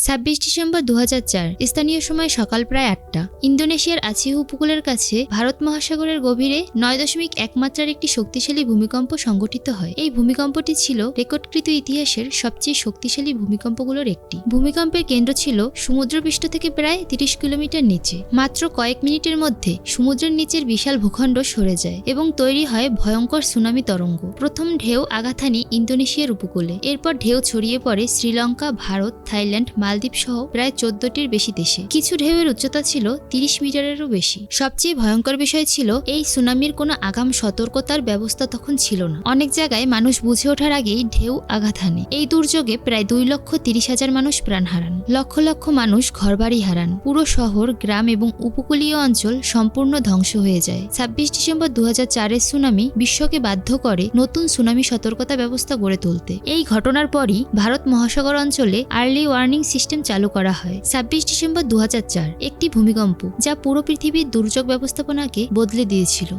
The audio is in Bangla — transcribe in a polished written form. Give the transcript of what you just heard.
26 ডিসেম্বর 2004 স্থানীয় সময় সকাল প্রায় 8টা ইন্দোনেশিয়ার আচিহ উপকূলের কাছে ভারত মহাসাগরের গভীরে 9.1 মাত্রার একটি শক্তিশালী ভূমিকম্প সংঘটিত হয়। এই ভূমিকম্পটি ছিল রেকর্ডকৃত ইতিহাসের সবচেয়ে শক্তিশালী ভূমিকম্পগুলোর একটি। ভূমিকম্পের কেন্দ্র ছিল সমুদ্রপৃষ্ঠ থেকে প্রায় 30 কিলোমিটার নিচে। মাত্র কয়েক মিনিটের মধ্যে সমুদ্রের নিচের বিশাল ভূখণ্ড সরে যায় এবং তৈরি হয় ভয়ঙ্কর সুনামি তরঙ্গ। প্রথম ঢেউ আঘাত হানে ইন্দোনেশিয়ার উপকূলে, এরপর ঢেউ ছড়িয়ে পড়ে শ্রীলঙ্কা, ভারত, থাইল্যান্ড, মালদ্বীপ সহ প্রায় 14টির বেশি দেশে। কিছু ঢেউয়ের উচ্চতা ছিল 30 মিটারেরও বেশি। সবচেয়ে ভয়ঙ্কর বিষয় ছিল এই সুনামির কোনো আগাম সতর্কতার ব্যবস্থা তখন ছিল না। অনেক জায়গায় মানুষ বুঝে ওঠার আগেই ঢেউ আঘাত হানে। এই দুর্যোগে প্রায় 2,30,000 মানুষ প্রাণ হারান। লক্ষ লক্ষ মানুষ ঘরবাড়ি হারান। পুরো শহর, গ্রাম এবং উপকূলীয় অঞ্চল সম্পূর্ণ ধ্বংস হয়ে যায়। 26 ডিসেম্বর 2004-এর সুনামি বিশ্বকে বাধ্য করে নতুন সুনামি সতর্কতা ব্যবস্থা গড়ে তুলতে। এই ঘটনার পরই ভারত মহাসাগর অঞ্চলে আর্লি ওয়ার্নিং সিস্টেম চালু করা হয়। 26 ডিসেম্বর 2004 একটি ভূমিকম্প যা পুরো পৃথিবীর দুর্যোগ ব্যবস্থাপনাকে বদলে দিয়েছিল।